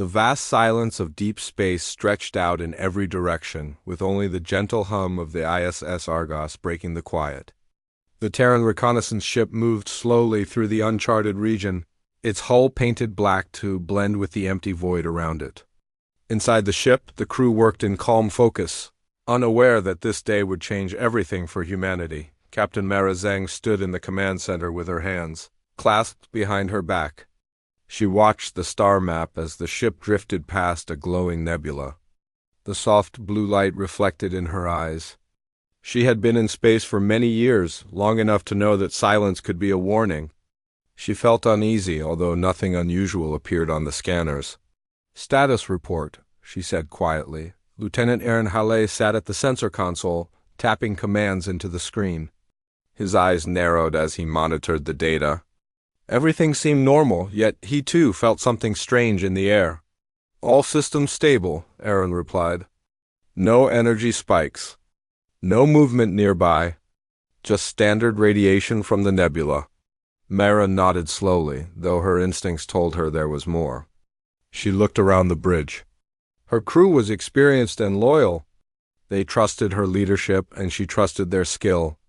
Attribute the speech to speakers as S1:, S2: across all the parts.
S1: The vast silence of deep space stretched out in every direction, with only the gentle hum of the ISS Argos breaking the quiet. The Terran reconnaissance ship moved slowly through the uncharted region, its hull painted black to blend with the empty void around it. Inside the ship, the crew worked in calm focus, unaware that this day would change everything for humanity. Captain Mara Zhang stood in the command center with her hands clasped behind her back. She watched the star map as the ship drifted past a glowing nebula. The soft blue light reflected in her eyes. She had been in space for many years, long enough to know that silence could be a warning. She felt uneasy, although nothing unusual appeared on the scanners. "Status report," she said quietly. Lieutenant Aaron Halle sat at the sensor console, tapping commands into the screen. His eyes narrowed as he monitored the data. Everything seemed normal, yet he too felt something strange in the air. "All systems stable," Aaron replied. "No energy spikes. No movement nearby. Just standard radiation from the nebula." Mara nodded slowly, though her instincts told her there was more. She looked around the bridge. Her crew was experienced and loyal. They trusted her leadership, and she trusted their skill.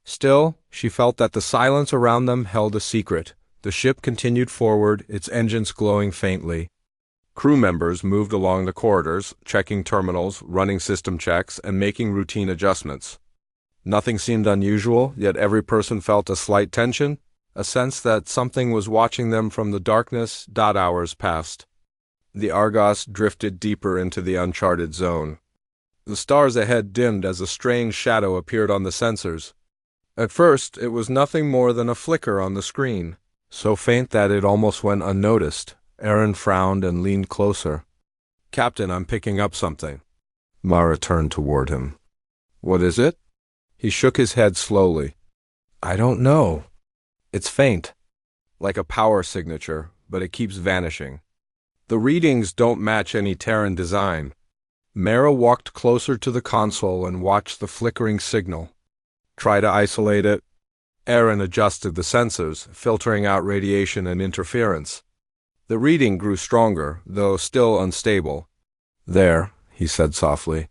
S1: Still, she felt that the silence around them held a secret. The ship continued forward, its engines glowing faintly. Crew members moved along the corridors, checking terminals, running system checks, and making routine adjustments. Nothing seemed unusual, yet every person felt a slight tension, a sense that something was watching them from the darkness. Hours passed. The Argos drifted deeper into the uncharted zone. The stars ahead dimmed as a strange shadow appeared on the sensors. At first, it was nothing more than a flicker on the screen, so faint that it almost went unnoticed. Aaron frowned and leaned closer. "Captain, I'm picking up something." Mara turned toward him. "What is it?" He shook his head slowly. "I don't know. It's faint, like a power signature, but it keeps vanishing. The readings don't match any Terran design." Mara walked closer to the console and watched the flickering signal. "Try to isolate it." Aaron adjusted the sensors, filtering out radiation and interference. The reading grew stronger, though still unstable. "There," he said softly.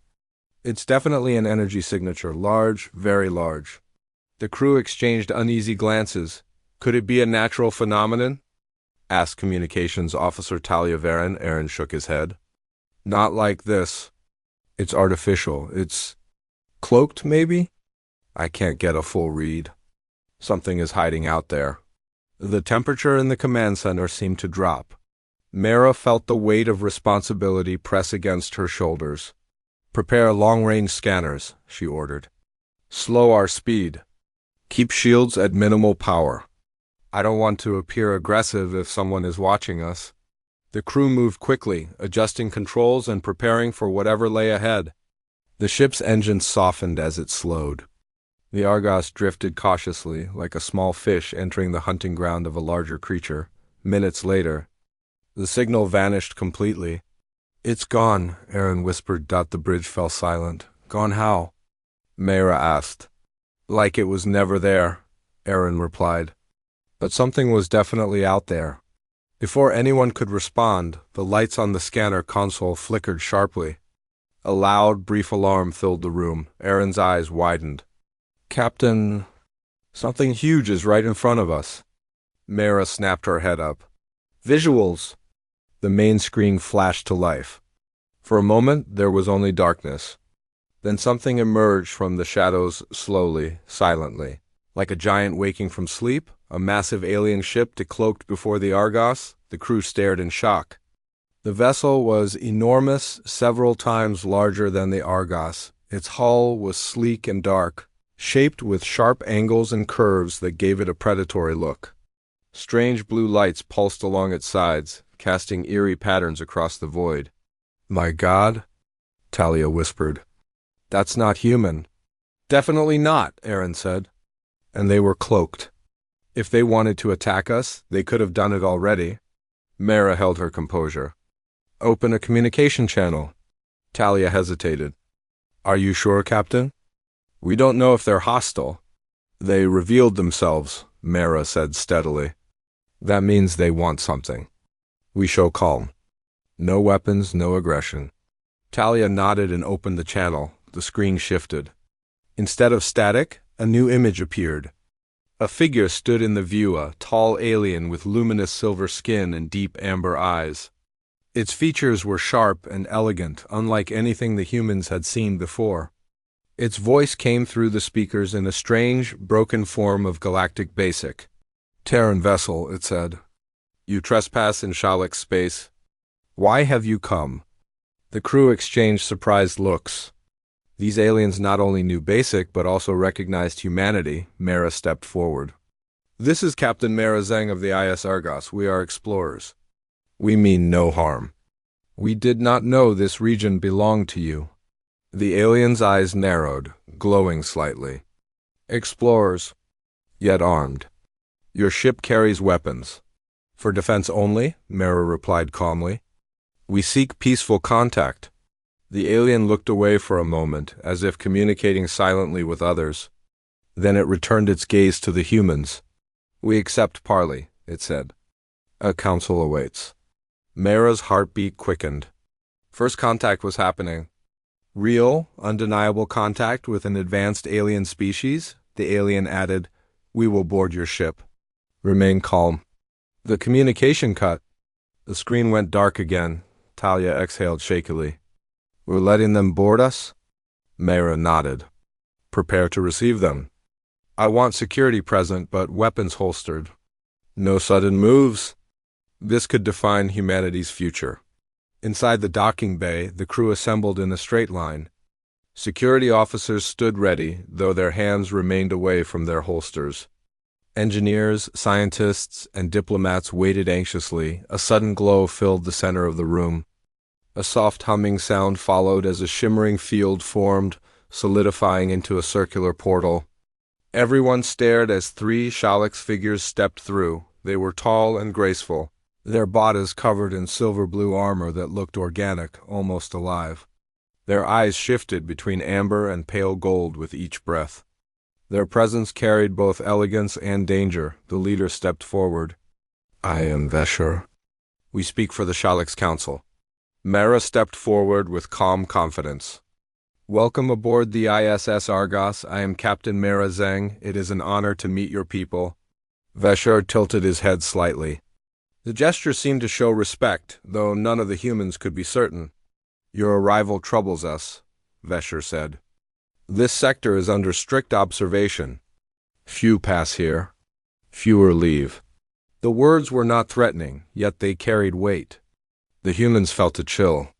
S1: "It's definitely an energy signature, large, very large." The crew exchanged uneasy glances. "Could it be a natural phenomenon?" asked Communications Officer Talia Varen. Aaron shook his head. "Not like this. It's artificial. It's cloaked, maybe? I can't get a full read. Something is hiding out there." The temperature in the command center seemed to drop. Mara felt the weight of responsibility press against her shoulders. "Prepare long-range scanners," she ordered. "Slow our speed. Keep shields at minimal power. I don't want to appear aggressive if someone is watching us." The crew moved quickly, adjusting controls and preparing for whatever lay ahead. The ship's engines softened as it slowed. The Argos drifted cautiously, like a small fish entering the hunting ground of a larger creature. Minutes later, the signal vanished completely. "It's gone," Aaron whispered. The bridge fell silent. "Gone how?" Mara asked. "Like it was never there," Aaron replied. But something was definitely out there. Before anyone could respond, the lights on the scanner console flickered sharply. A loud, brief alarm filled the room. Aaron's eyes widened. "Captain, something huge is right in front of us." Mara snapped her head up. "Visuals!" The main screen flashed to life. For a moment, there was only darkness. Then something emerged from the shadows slowly, silently. Like a giant waking from sleep, a massive alien ship decloaked before the Argos. The crew stared in shock. The vessel was enormous, several times larger than the Argos. Its hull was sleek and dark, shaped with sharp angles and curves that gave it a predatory look. Strange blue lights pulsed along its sides, casting eerie patterns across the void. "My God," Talia whispered. "That's not human." "Definitely not," Aaron said. "And they were cloaked. If they wanted to attack us, they could have done it already." Mara held her composure. "Open a communication channel." Talia hesitated. "Are you sure, Captain?" "We don't know if they're hostile." "They revealed themselves," Mara said steadily. "That means they want something. We show calm." No weapons, no aggression. Talia nodded and opened the channel. The screen shifted. Instead of static, a new image appeared. A figure stood in the view, a tall alien with luminous silver skin and deep amber eyes. Its features were sharp and elegant, unlike anything the humans had seen before. Its voice came through the speakers in a strange, broken form of galactic basic. "Terran vessel," it said. "You trespass in Shalix space. Why have you come?" The crew exchanged surprised looks. These aliens not only knew basic, but also recognized humanity. Mara stepped forward. "This is Captain Mara Zeng of the IS Argos. We are explorers. We mean no harm. We did not know this region belonged to you." The alien's eyes narrowed, glowing slightly. "Explorers, yet armed. Your ship carries weapons." "For defense only," Mara replied calmly. "We seek peaceful contact." The alien looked away for a moment, as if communicating silently with others. Then it returned its gaze to the humans. "We accept parley," it said. "A council awaits." Mara's heartbeat quickened. First contact was happening. Real, undeniable contact with an advanced alien species. The alien added, "We will board your ship. Remain calm." The communication cut. The screen went dark again. Talia exhaled shakily. "We're letting them board us?" Mara nodded. "Prepare to receive them. I want security present, but weapons holstered. No sudden moves." This could define humanity's future. Inside the docking bay, the crew assembled in a straight line. Security officers stood ready, though their hands remained away from their holsters. Engineers, scientists, and diplomats waited anxiously. A sudden glow filled the center of the room. A soft humming sound followed as a shimmering field formed, solidifying into a circular portal. Everyone stared as three Shalix figures stepped through. They were tall and graceful, their bodies covered in silver-blue armor that looked organic, almost alive. Their eyes shifted between amber and pale gold with each breath. Their presence carried both elegance and danger. The leader stepped forward. "I am Vesher. We speak for the Shalix Council." Mara stepped forward with calm confidence. "Welcome aboard the ISS Argos. I am Captain Mara Zeng. It is an honor to meet your people." Vesher tilted his head slightly. The gesture seemed to show respect, though none of the humans could be certain. "Your arrival troubles us," Vesher said. "This sector is under strict observation. Few pass here. Fewer leave." The words were not threatening, yet they carried weight. The humans felt a chill.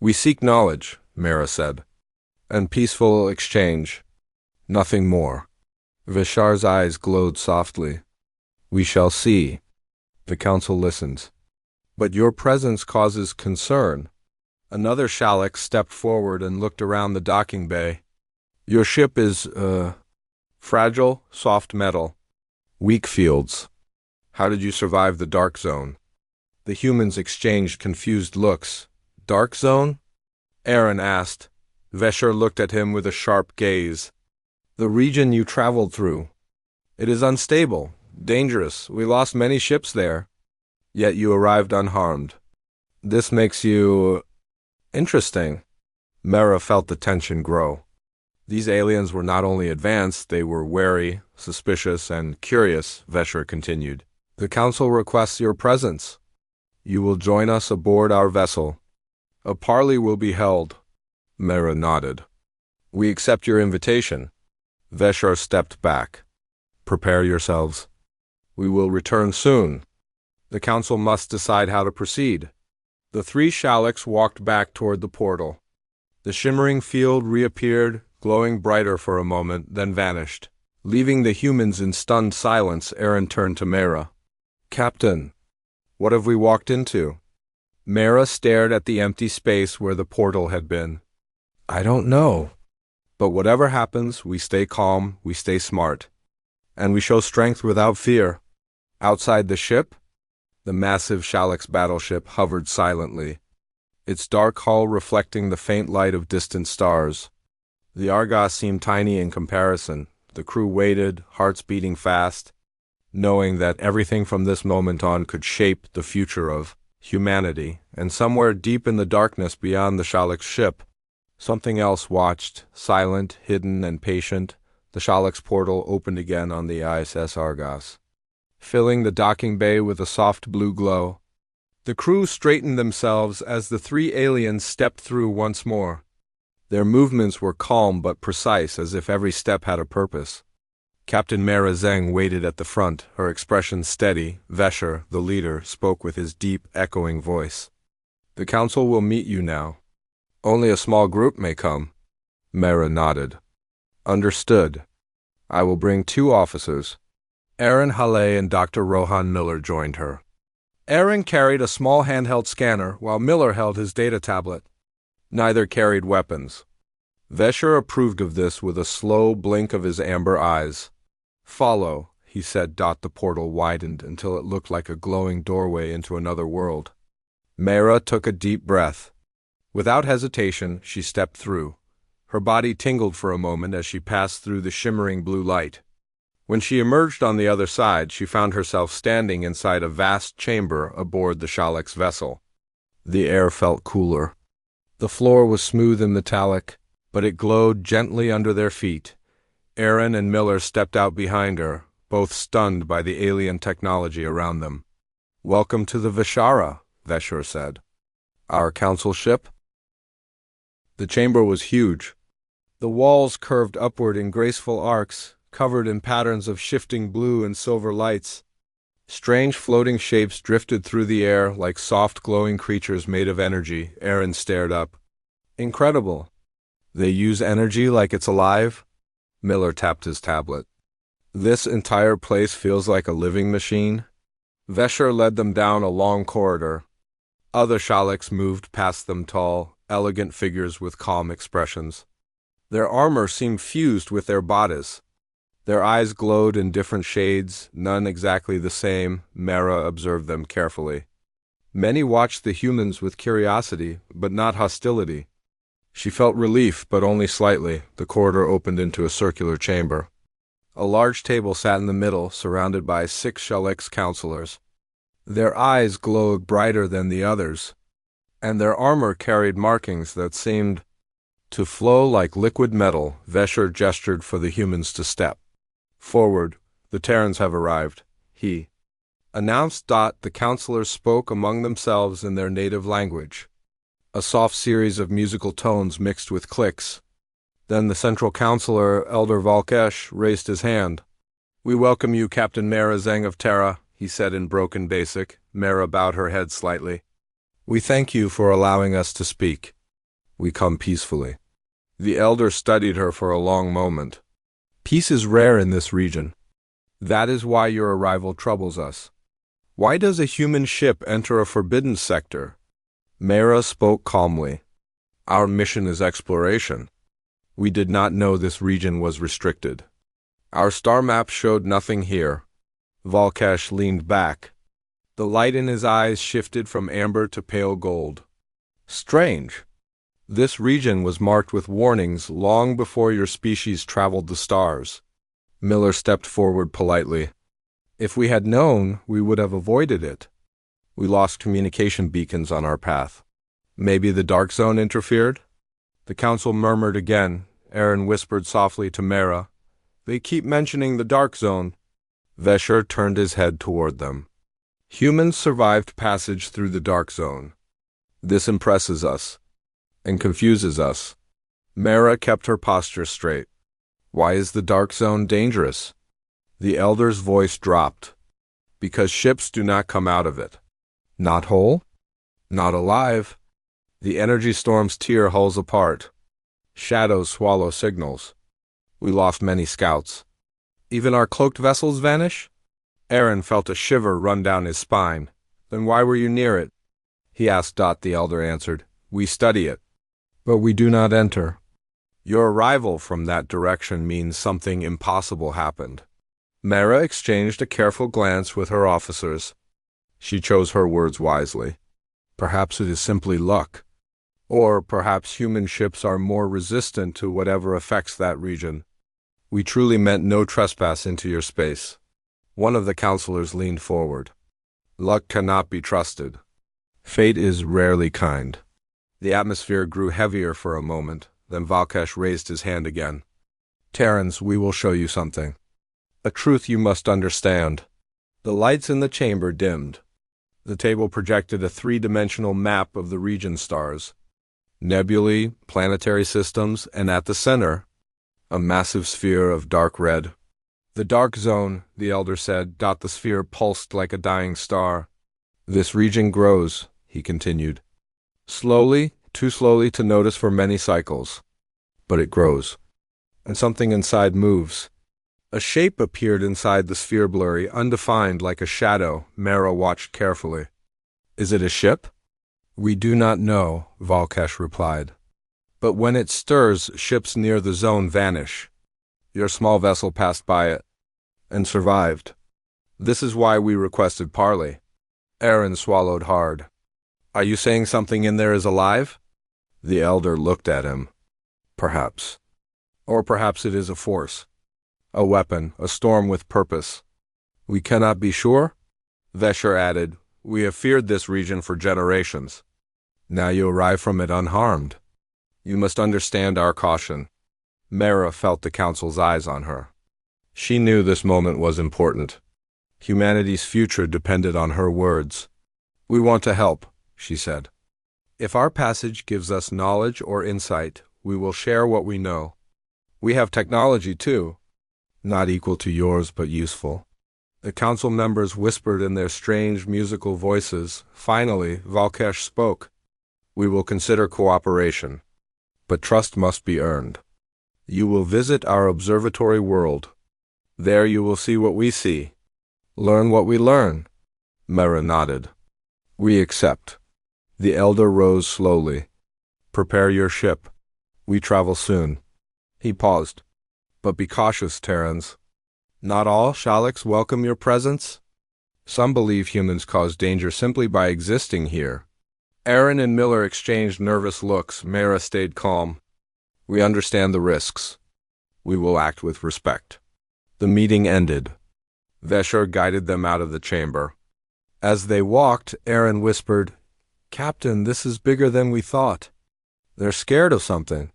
S1: "We seek knowledge," Mara said, "and peaceful exchange. Nothing more." Veshar's eyes glowed softly. "We shall see." The council listened. "But your presence causes concern." Another Shalix stepped forward and looked around the docking bay. "Your ship is, fragile, soft metal. Weak fields. How did you survive the dark zone?" The humans exchanged confused looks. "Dark zone?" Aaron asked. Vesher looked at him with a sharp gaze. "The region you traveled through. It is unstable, dangerous. We lost many ships there. Yet you arrived unharmed. This makes you interesting." Mara felt the tension grow. These aliens were not only advanced, they were wary, suspicious, and curious, Vesher continued. "The council requests your presence. You will join us aboard our vessel. A parley will be held." Mara nodded. "We accept your invitation." Vesher stepped back. "Prepare yourselves. We will return soon. The council must decide how to proceed." The three Shalix walked back toward the portal. The shimmering field reappeared, glowing brighter for a moment, then vanished. Leaving the humans in stunned silence, Aaron turned to Mara. "Captain, what have we walked into?" Mara stared at the empty space where the portal had been. "I don't know. But whatever happens, we stay calm, we stay smart. And we show strength without fear." Outside the ship, the massive Shalix battleship hovered silently, its dark hull reflecting the faint light of distant stars. The Argos seemed tiny in comparison. The crew waited, hearts beating fast, knowing that everything from this moment on could shape the future of humanity, and somewhere deep in the darkness beyond the Shalak's ship, something else watched, silent, hidden, and patient. The Shalak's portal opened again on the ISS Argos, filling the docking bay with a soft blue glow. The crew straightened themselves as the three aliens stepped through once more. Their movements were calm but precise, as if every step had a purpose. Captain Mara Zeng waited at the front, her expression steady. Vesher, the leader, spoke with his deep, echoing voice. "The council will meet you now. Only a small group may come." Mara nodded. "Understood. I will bring 2 officers." Aaron Halle and Dr. Rohan Miller joined her. Aaron carried a small handheld scanner, while Miller held his data tablet. Neither carried weapons. Vesher approved of this with a slow blink of his amber eyes. "Follow," he said. The portal widened until it looked like a glowing doorway into another world. Mara took a deep breath. Without hesitation, she stepped through. Her body tingled for a moment as she passed through the shimmering blue light. When she emerged on the other side, she found herself standing inside a vast chamber aboard the Shalak's vessel. The air felt cooler. The floor was smooth and metallic, but it glowed gently under their feet. Aaron and Miller stepped out behind her, both stunned by the alien technology around them. "Welcome to the Vishara," Vesher said. "Our council ship?" The chamber was huge. The walls curved upward in graceful arcs, covered in patterns of shifting blue and silver lights. Strange floating shapes drifted through the air like soft glowing creatures made of energy. Aaron stared up. "Incredible. They use energy like it's alive?" Miller tapped his tablet. "This entire place feels like a living machine." Vesher led them down a long corridor. Other Shalaks moved past them, tall, elegant figures with calm expressions. Their armor seemed fused with their bodies. Their eyes glowed in different shades, none exactly the same. Mara observed them carefully. Many watched the humans with curiosity, but not hostility. She felt relief, but only slightly. The corridor opened into a circular chamber. A large table sat in the middle, surrounded by 6 Shalak's counselors. Their eyes glowed brighter than the others, and their armor carried markings that seemed to flow like liquid metal. Vesher gestured for the humans to step forward. "The Terrans have arrived," he announced. The counselors spoke among themselves in their native language. A soft series of musical tones mixed with clicks. Then the central counselor, Elder Valkesh, raised his hand. "We welcome you, Captain Mara Zeng of Terra," he said in broken basic. Mara bowed her head slightly. "We thank you for allowing us to speak. We come peacefully." The elder studied her for a long moment. "Peace is rare in this region. That is why your arrival troubles us. Why does a human ship enter a forbidden sector?" Mara spoke calmly. "Our mission is exploration. We did not know this region was restricted. Our star map showed nothing here." Valkesh leaned back. The light in his eyes shifted from amber to pale gold. "Strange. This region was marked with warnings long before your species traveled the stars." Miller stepped forward politely. "If we had known, we would have avoided it. We lost communication beacons on our path." "Maybe the Dark Zone interfered?" The council murmured again. Aaron whispered softly to Mara, "They keep mentioning the Dark Zone." Vesher turned his head toward them. "Humans survived passage through the Dark Zone. This impresses us and confuses us." Mara kept her posture straight. "Why is the Dark Zone dangerous?" The elder's voice dropped. "Because ships do not come out of it. Not whole? Not alive. The energy storms tear hulls apart. Shadows swallow signals. We lost many scouts. Even our cloaked vessels vanish?" Aaron felt a shiver run down his spine. "Then why were you near it?" he asked. The elder answered, "We study it, but we do not enter." "Your arrival from that direction means something impossible happened." Mara exchanged a careful glance with her officers. She chose her words wisely. "Perhaps it is simply luck. Or perhaps human ships are more resistant to whatever affects that region. We truly meant no trespass into your space." One of the counselors leaned forward. "Luck cannot be trusted. Fate is rarely kind. The atmosphere grew heavier for a moment, then Valkesh raised his hand again. Terrans, we will show you something. A truth you must understand. The lights in the chamber dimmed. The table projected a three-dimensional map of the region stars, nebulae, planetary systems, and at the center, a massive sphere of dark red. The dark zone, the elder said, the sphere pulsed like a dying star. This region grows, he continued. Slowly, too slowly to notice for many cycles. But it grows. And something inside moves. A shape appeared inside the sphere, blurry, undefined like a shadow. Mara watched carefully. Is it a ship? We do not know, Valkesh replied. But when it stirs, ships near the zone vanish. Your small vessel passed by it and survived. This is why we requested parley. Aaron swallowed hard. Are you saying something in there is alive? The elder looked at him. Perhaps. Or perhaps it is a force. A weapon, a storm with purpose. We cannot be sure? Vesher added, we have feared this region for generations. Now you arrive from it unharmed. You must understand our caution. Mara felt the council's eyes on her. She knew this moment was important. Humanity's future depended on her words. We want to help, she said. If our passage gives us knowledge or insight, we will share what we know. We have technology too. Not equal to yours, but useful. The council members whispered in their strange musical voices. Finally, Valkesh spoke. We will consider cooperation, but trust must be earned. You will visit our observatory world. There you will see what we see. Learn what we learn. Mara nodded. We accept. The elder rose slowly. Prepare your ship. We travel soon. He paused. But be cautious, Terrans. Not all Shaliks welcome your presence. Some believe humans cause danger simply by existing here. Aaron and Miller exchanged nervous looks. Mara stayed calm. We understand the risks. We will act with respect. The meeting ended. Vesher guided them out of the chamber. As they walked, Aaron whispered, Captain, this is bigger than we thought. They're scared of something.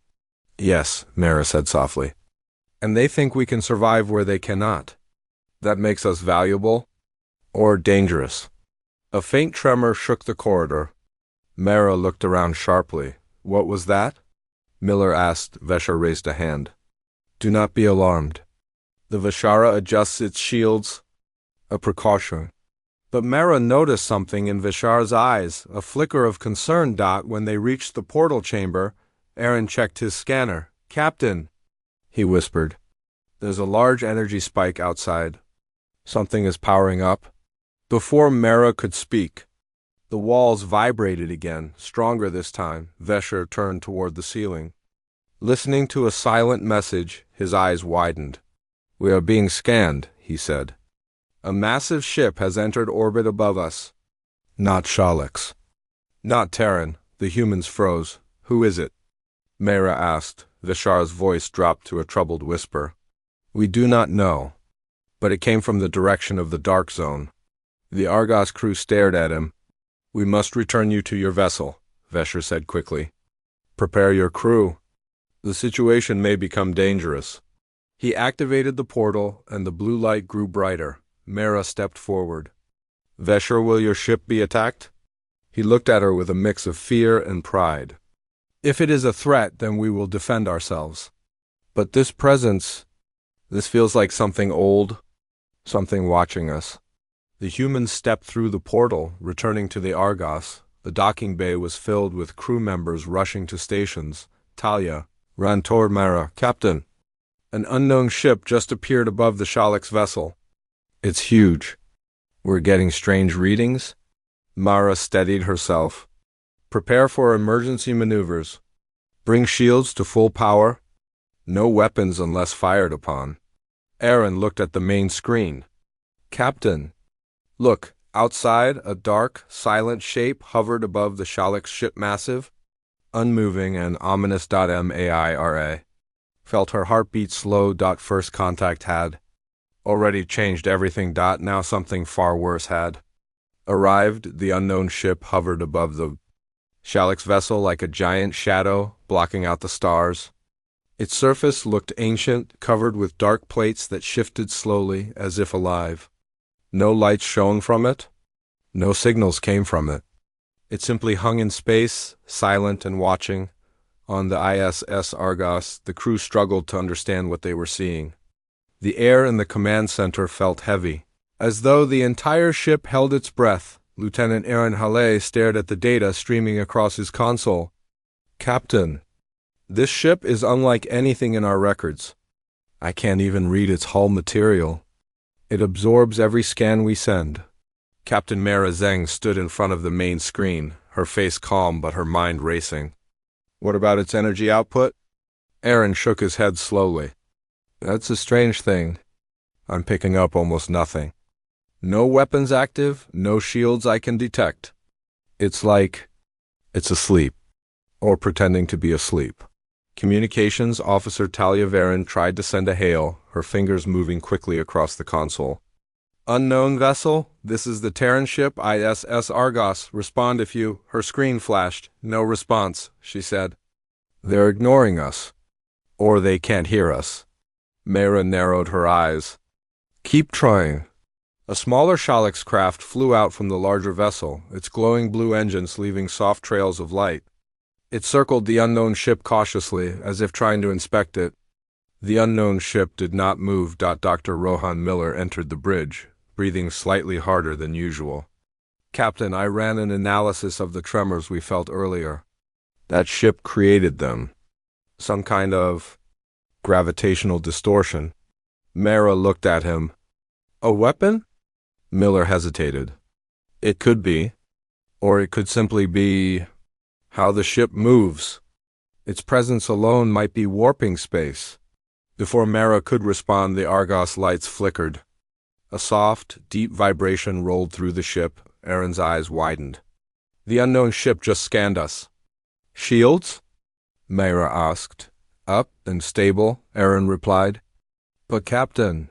S1: Yes, Mara said softly. And they think we can survive where they cannot. That makes us valuable or dangerous. A faint tremor shook the corridor. Mara looked around sharply. What was that? Miller asked. Vesher raised a hand. Do not be alarmed. The Vishara adjusts its shields. A precaution. But Mara noticed something in Vishar's eyes, a flicker of concern. When they reached the portal chamber, Aaron checked his scanner. Captain, he whispered. There's a large energy spike outside. Something is powering up. Before Mara could speak, the walls vibrated again, stronger this time. Vesher turned toward the ceiling. Listening to a silent message, his eyes widened. We are being scanned, he said. A massive ship has entered orbit above us. Not Shaliks. Not Terran. The humans froze. Who is it? Mara asked. Vishar's voice dropped to a troubled whisper. We do not know, but it came from the direction of the dark zone. The Argos crew stared at him. We must return you to your vessel, Vesher said quickly. Prepare your crew. The situation may become dangerous. He activated the portal, and the blue light grew brighter. Mara stepped forward. Vesher, will your ship be attacked? He looked at her with a mix of fear and pride. If it is a threat, then we will defend ourselves. But this presence, this feels like something old, something watching us. The humans stepped through the portal, returning to the Argos. The docking bay was filled with crew members rushing to stations. Talia ran toward Mara. Captain, an unknown ship just appeared above the Shalik's vessel. It's huge. We're getting strange readings. Mara steadied herself. Prepare for emergency maneuvers. Bring shields to full power. No weapons unless fired upon. Aaron looked at the main screen. Captain, look, outside a dark, silent shape hovered above the Shalik's ship massive. Unmoving and ominous. Mara felt her heartbeat slow. First contact had already changed everything. Now something far worse had. Arrived, the unknown ship hovered above the Shalix vessel like a giant shadow, blocking out the stars. Its surface looked ancient, covered with dark plates that shifted slowly, as if alive. No lights shone from it. No signals came from it. It simply hung in space, silent and watching. On the ISS Argos, the crew struggled to understand what they were seeing. The air in the command center felt heavy, as though the entire ship held its breath. Lieutenant Aaron Halley stared at the data streaming across his console. "Captain, this ship is unlike anything in our records. I can't even read its hull material. It absorbs every scan we send." Captain Mara Zeng stood in front of the main screen, her face calm but her mind racing. "What about its energy output?" Aaron shook his head slowly. "That's a strange thing. I'm picking up almost nothing. No weapons active, no shields I can detect. It's like it's asleep, or pretending to be asleep." Communications Officer Talia Varen tried to send a hail, her fingers moving quickly across the console. "Unknown vessel, this is the Terran ship ISS Argos. Respond if you—" Her screen flashed. "No response," she said. "They're ignoring us. Or they can't hear us." Mara narrowed her eyes. "Keep trying." A smaller Shalix craft flew out from the larger vessel, its glowing blue engines leaving soft trails of light. It circled the unknown ship cautiously, as if trying to inspect it. The unknown ship did not move. Dr. Rohan Miller entered the bridge, breathing slightly harder than usual. "Captain, I ran an analysis of the tremors we felt earlier. That ship created them. Some kind of gravitational distortion." Mara looked at him. "A weapon?" Miller hesitated. "It could be. Or it could simply be how the ship moves. Its presence alone might be warping space." Before Mara could respond, the Argos lights flickered. A soft, deep vibration rolled through the ship. Aaron's eyes widened. "The unknown ship just scanned us." "Shields?" Mara asked. "Up and stable," Aaron replied. "But Captain,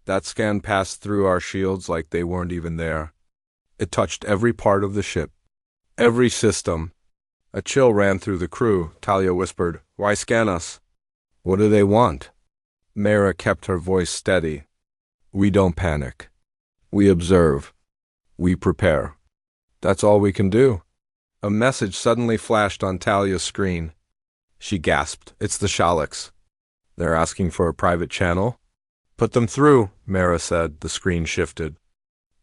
S1: that scan passed through our shields like they weren't even there. It touched every part of the ship. Every system." A chill ran through the crew. Talia whispered, "Why scan us? What do they want?" Mara kept her voice steady. "We don't panic. We observe. We prepare. That's all we can do." A message suddenly flashed on Talia's screen. She gasped. "It's the Shalix. They're asking for a private channel?" "Put them through," Mara said. The screen shifted.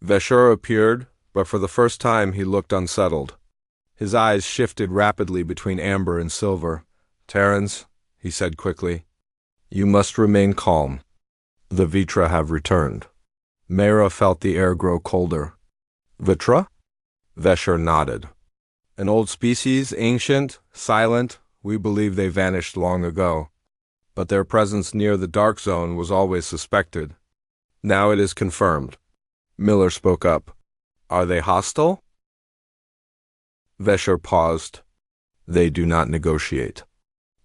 S1: Veshur appeared, but for the first time he looked unsettled. His eyes shifted rapidly between amber and silver. "Terrans," he said quickly, "you must remain calm. The Vitra have returned." Mara felt the air grow colder. "Vitra?" Veshur nodded. "An old species, ancient, silent. We believe they vanished long ago. But their presence near the dark zone was always suspected. Now it is confirmed." Miller spoke up. "Are they hostile?" Veshur paused. "They do not negotiate.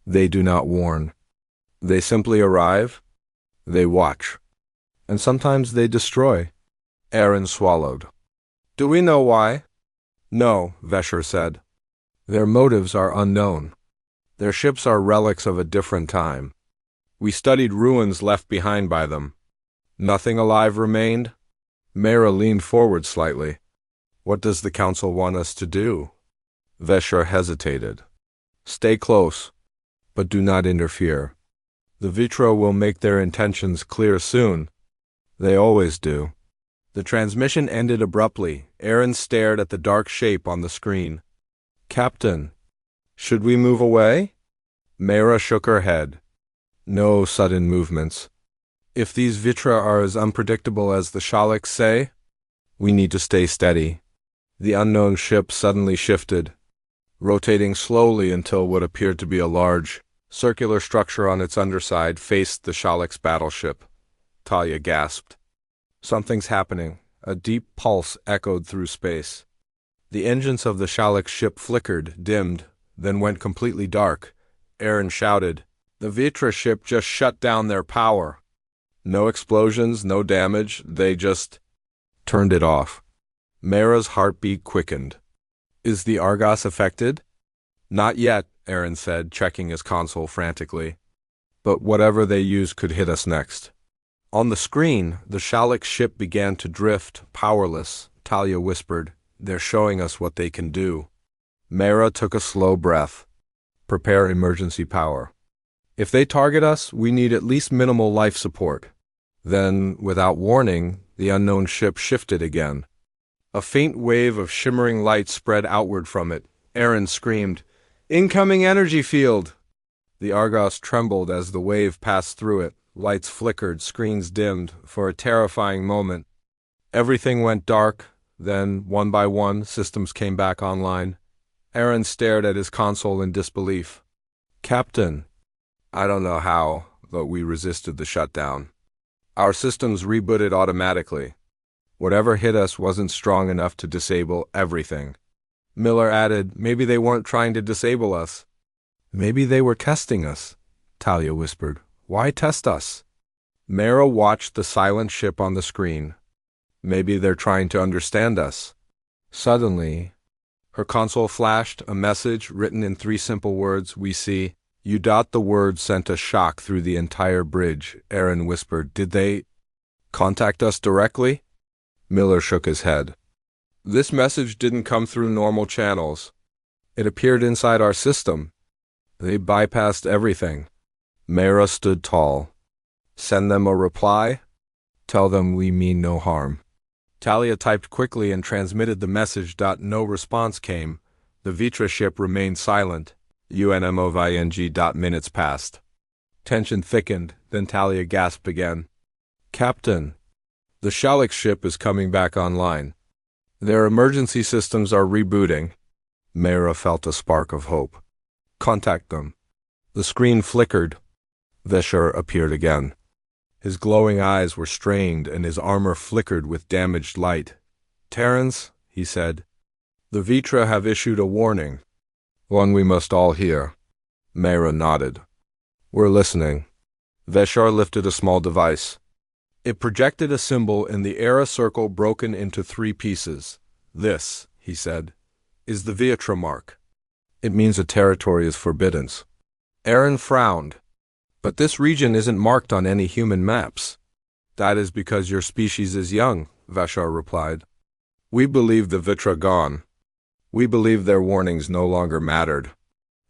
S1: They do not warn. They simply arrive. They watch. And sometimes they destroy." Aaron swallowed. "Do we know why?" "No," Veshur said. "Their motives are unknown. Their ships are relics of a different time. We studied ruins left behind by them. Nothing alive remained." Mara leaned forward slightly. "What does the Council want us to do?" Veshur hesitated. "Stay close, but do not interfere. The Vitra will make their intentions clear soon. They always do." The transmission ended abruptly. Aaron stared at the dark shape on the screen. "Captain, should we move away?" Mara shook her head. "No sudden movements. If these Vitra are as unpredictable as the Shalix say, we need to stay steady." The unknown ship suddenly shifted, rotating slowly until what appeared to be a large, circular structure on its underside faced the Shalix battleship. Talia gasped. "Something's happening." A deep pulse echoed through space. The engines of the Shalix ship flickered, dimmed, then went completely dark. Aaron shouted, "The Vitra ship just shut down their power." No explosions, no damage, they just turned it off. Mara's heartbeat quickened. Is the Argos affected? Not yet, Aaron said, checking his console frantically. But whatever they use could hit us next. On the screen, the Shalix ship began to drift, powerless. Talia whispered, "They're showing us what they can do." Mara took a slow breath. Prepare emergency power. If they target us, we need at least minimal life support. Then, without warning, the unknown ship shifted again. A faint wave of shimmering light spread outward from it. Aaron screamed, "Incoming energy field!" The Argos trembled as the wave passed through it. Lights flickered, screens dimmed. For a terrifying moment, everything went dark. Then, one by one, systems came back online. Aaron stared at his console in disbelief. "Captain, I don't know how, but we resisted the shutdown. Our systems rebooted automatically. Whatever hit us wasn't strong enough to disable everything." Miller added, "Maybe they weren't trying to disable us." "Maybe they were testing us," Talia whispered. "Why test us?" Mara watched the silent ship on the screen. "Maybe they're trying to understand us." Suddenly, her console flashed a message written in 3 simple words, "We see." You. The word sent a shock through the entire bridge. Aaron whispered, "Did they contact us directly?" Miller shook his head. "This message didn't come through normal channels. It appeared inside our system. They bypassed everything." Mara stood tall. "Send them a reply? Tell them we mean no harm." Talia typed quickly and transmitted the message. No response came. The Vitra ship remained silent. UNMOVING. Minutes passed. Tension thickened, then Talia gasped again. "Captain, the Shalix ship is coming back online. Their emergency systems are rebooting." Mara felt a spark of hope. "Contact them." The screen flickered. Veshar appeared again. His glowing eyes were strained and his armor flickered with damaged light. "Terrans," he said, "the Vitra have issued a warning. One we must all hear." Mara nodded. "We're listening." Veshar lifted a small device. It projected a symbol in the era circle broken into 3 pieces. "This," he said, "is the Vitra mark. It means a territory is forbidden." Aaron frowned. "But this region isn't marked on any human maps." "That is because your species is young," Veshar replied. "We believe the Vitra gone. We believe their warnings no longer mattered."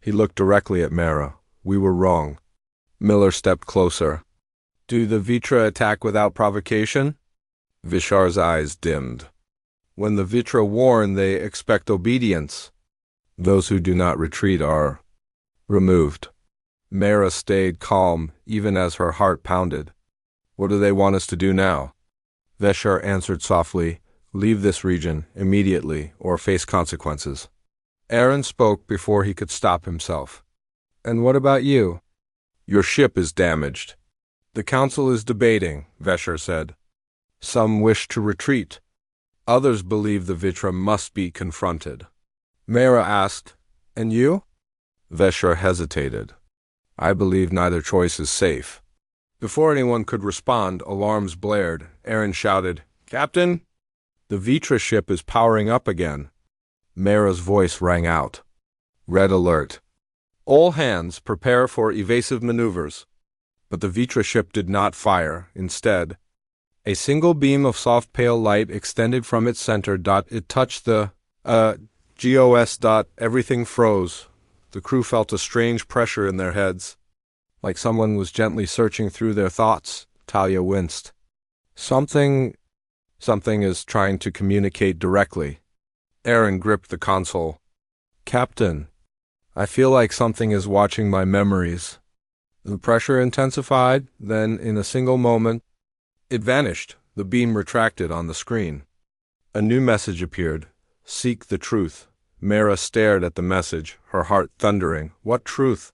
S1: He looked directly at Mara. "We were wrong." Miller stepped closer. "Do the Vitra attack without provocation?" Vishar's eyes dimmed. "When the Vitra warn, they expect obedience. Those who do not retreat are removed." Mara stayed calm, even as her heart pounded. "What do they want us to do now?" Veshar answered softly, "Leave this region immediately or face consequences." Aaron spoke before he could stop himself. "And what about you?" "Your ship is damaged." "The council is debating," Veshar said. "Some wish to retreat. Others believe the Vitra must be confronted." Mara asked, "And you?" Veshar hesitated. "I believe neither choice is safe." Before anyone could respond, alarms blared. Aaron shouted, "Captain, the Vitra ship is powering up again." Mara's voice rang out. "Red alert. All hands prepare for evasive maneuvers." But the Vitra ship did not fire. Instead, a single beam of soft pale light extended from its center. It touched the GOS. Everything froze. The crew felt a strange pressure in their heads, like someone was gently searching through their thoughts. Talia winced. Something is trying to communicate directly." Aaron gripped the console. "Captain, I feel like something is watching my memories." The pressure intensified, then, in a single moment, it vanished. The beam retracted on the screen. A new message appeared. "Seek the truth." Mara stared at the message, her heart thundering. "What truth?"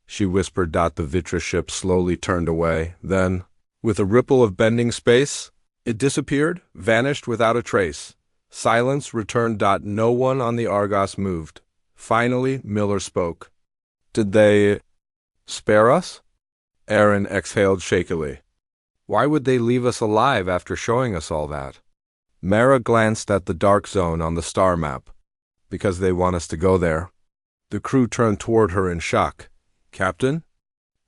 S1: She whispered. The Vitra ship slowly turned away. Then, with a ripple of bending space, it disappeared, vanished without a trace. Silence returned. No one on the Argos moved. Finally, Miller spoke. "Did they spare us?" Aaron exhaled shakily. "Why would they leave us alive after showing us all that?" Mara glanced at the dark zone on the star map. Because they want us to go there. The crew turned toward her in shock. Captain?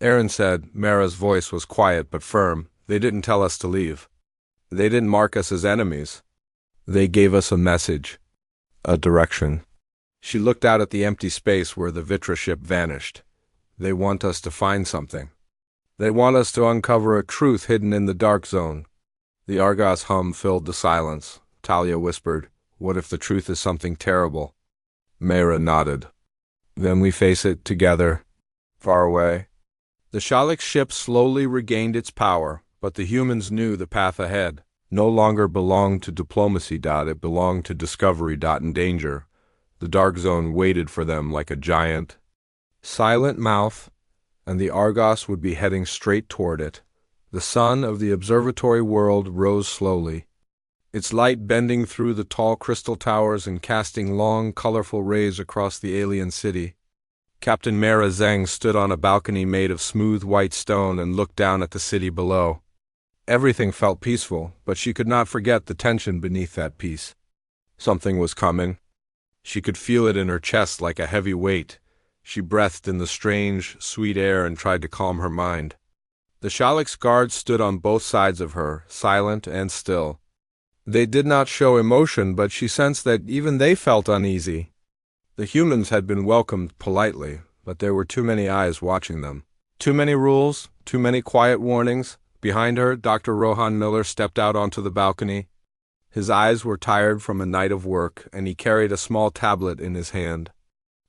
S1: Aaron said. Mara's voice was quiet but firm. They didn't tell us to leave. They didn't mark us as enemies. They gave us a message. A direction. She looked out at the empty space where the Vitra ship vanished. They want us to find something. They want us to uncover a truth hidden in the dark zone. The Argos hum filled the silence. Talia whispered, "What if the truth is something terrible?" Mara nodded. Then we face it together, far away. The Shalix ship slowly regained its power, but the humans knew the path ahead no longer belonged to diplomacy. It belonged to discovery. In danger. The dark zone waited for them like a giant, silent mouth, and the Argos would be heading straight toward it. The sun of the observatory world rose slowly, its light bending through the tall crystal towers and casting long, colorful rays across the alien city. Captain Mara Zheng stood on a balcony made of smooth white stone and looked down at the city below. Everything felt peaceful, but she could not forget the tension beneath that peace. Something was coming. She could feel it in her chest like a heavy weight. She breathed in the strange, sweet air and tried to calm her mind. The Shalix guards stood on both sides of her, silent and still. They did not show emotion, but she sensed that even they felt uneasy. The humans had been welcomed politely, but there were too many eyes watching them. Too many rules, too many quiet warnings. Behind her, Dr. Rohan Miller stepped out onto the balcony. His eyes were tired from a night of work, and he carried a small tablet in his hand.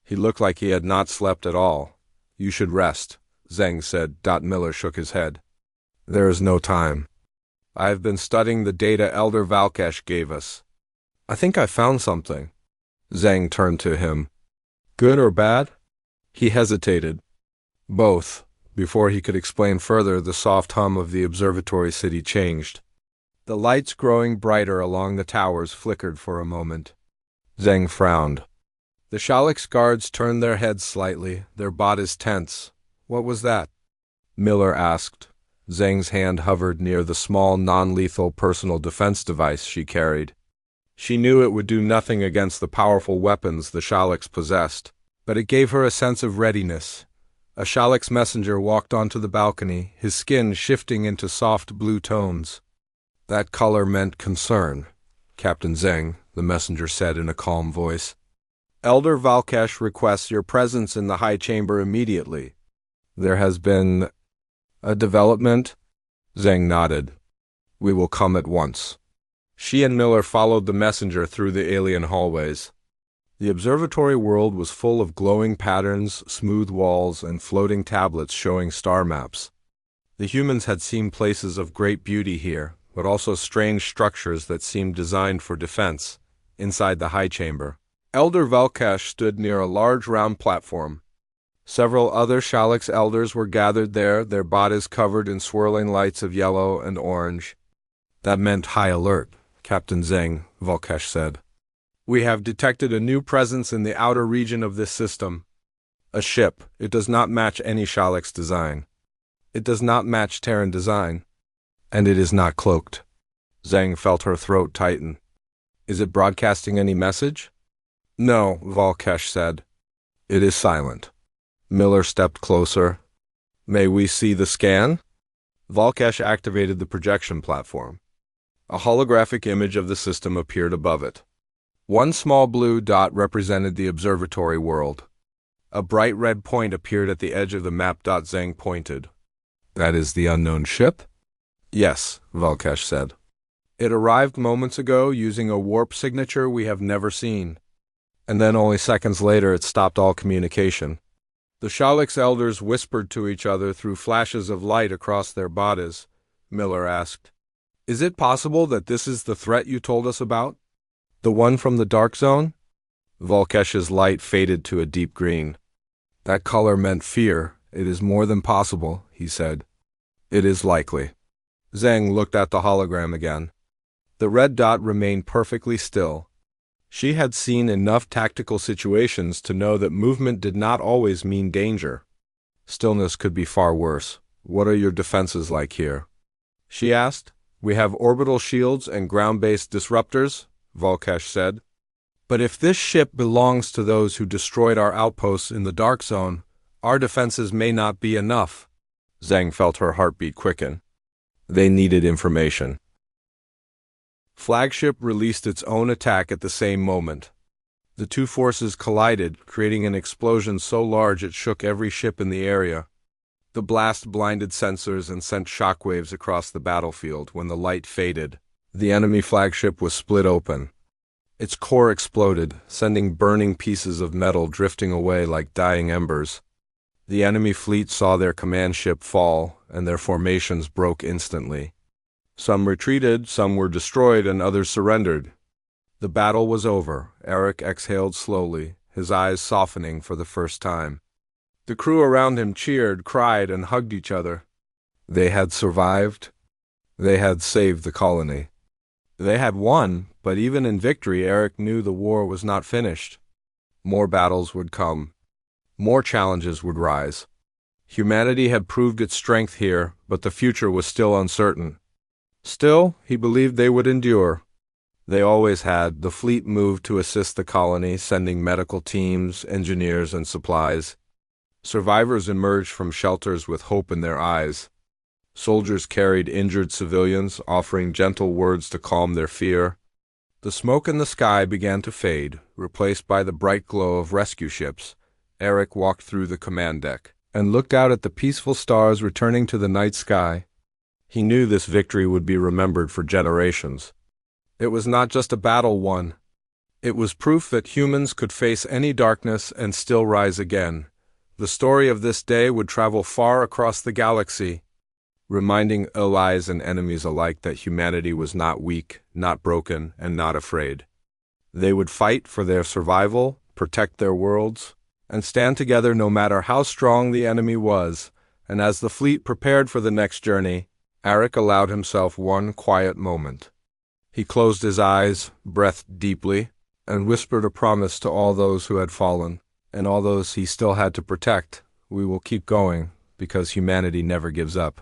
S1: He looked like he had not slept at all. "You should rest," Zheng said. Miller shook his head. "There is no time. I have been studying the data Elder Valkesh gave us. I think I found something." Zheng turned to him. "Good or bad?" He hesitated. "Both." Before he could explain further, the soft hum of the observatory city changed. The lights growing brighter along the towers flickered for a moment. Zheng frowned. The Shalix guards turned their heads slightly, their bodies tense. "What was that?" Miller asked. Zheng's hand hovered near the small, non-lethal personal defense device she carried. She knew it would do nothing against the powerful weapons the Shalix possessed, but it gave her a sense of readiness. A Shalix messenger walked onto the balcony, his skin shifting into soft blue tones. "That color meant concern, Captain Zheng," the messenger said in a calm voice. "Elder Valkesh requests your presence in the high chamber immediately. There has been a development?" Zheng nodded. "We will come at once." She and Miller followed the messenger through the alien hallways. The observatory world was full of glowing patterns, smooth walls, and floating tablets showing star maps. The humans had seen places of great beauty here, but also strange structures that seemed designed for defense, inside the high chamber. Elder Valkesh stood near a large round platform. Several other Shalix elders were gathered there, their bodies covered in swirling lights of yellow and orange. "That meant high alert, Captain Zheng," Valkesh said. "We have detected a new presence in the outer region of this system. A ship. It does not match any Shalix design. It does not match Terran design. And it is not cloaked." Zheng felt her throat tighten. "Is it broadcasting any message?" "No," Valkesh said. "It is silent." Miller stepped closer. "May we see the scan?" Valkesh activated the projection platform. A holographic image of the system appeared above it. One small blue dot represented the observatory world. A bright red point appeared at the edge of the map. Zheng pointed. "That is the unknown ship?" "Yes," Valkesh said. "It arrived moments ago using a warp signature we have never seen. And then only seconds later it stopped all communication." The Shalix elders whispered to each other through flashes of light across their bodies. Miller asked, "Is it possible that this is the threat you told us about? The one from the dark zone?" Valkesh's light faded to a deep green. "That color meant fear. It is more than possible," he said. "It is likely." Zheng looked at the hologram again. The red dot remained perfectly still. She had seen enough tactical situations to know that movement did not always mean danger. Stillness could be far worse. "What are your defenses like here?" she asked. We have orbital shields and ground-based disruptors, Volkesh said. But if this ship belongs to those who destroyed our outposts in the Dark Zone, our defenses may not be enough. Zhang felt her heartbeat quicken. They needed information. Flagship released its own attack at the same moment. The two forces collided, creating an explosion so large it shook every ship in the area. The blast blinded sensors and sent shockwaves across the battlefield. When the light faded, the enemy flagship was split open. Its core exploded, sending burning pieces of metal drifting away like dying embers. The enemy fleet saw their command ship fall, and their formations broke instantly. Some retreated, some were destroyed, and others surrendered. The battle was over. Eric exhaled slowly, his eyes softening for the first time. The crew around him cheered, cried, and hugged each other. They had survived. They had saved the colony. They had won, but even in victory, Eric knew the war was not finished. More battles would come. More challenges would rise. Humanity had proved its strength here, but the future was still uncertain. Still, he believed they would endure. They always had. The fleet moved to assist the colony, sending medical teams, engineers, and supplies. Survivors emerged from shelters with hope in their eyes. Soldiers carried injured civilians, offering gentle words to calm their fear. The smoke in the sky began to fade, replaced by the bright glow of rescue ships. Eric walked through the command deck and looked out at the peaceful stars returning to the night sky. He knew this victory would be remembered for generations. It was not just a battle won. It was proof that humans could face any darkness and still rise again. The story of this day would travel far across the galaxy, reminding allies and enemies alike that humanity was not weak, not broken, and not afraid. They would fight for their survival, protect their worlds, and stand together no matter how strong the enemy was. And as the fleet prepared for the next journey, Eric allowed himself one quiet moment. He closed his eyes, breathed deeply, and whispered a promise to all those who had fallen, and all those he still had to protect. We will keep going, because humanity never gives up.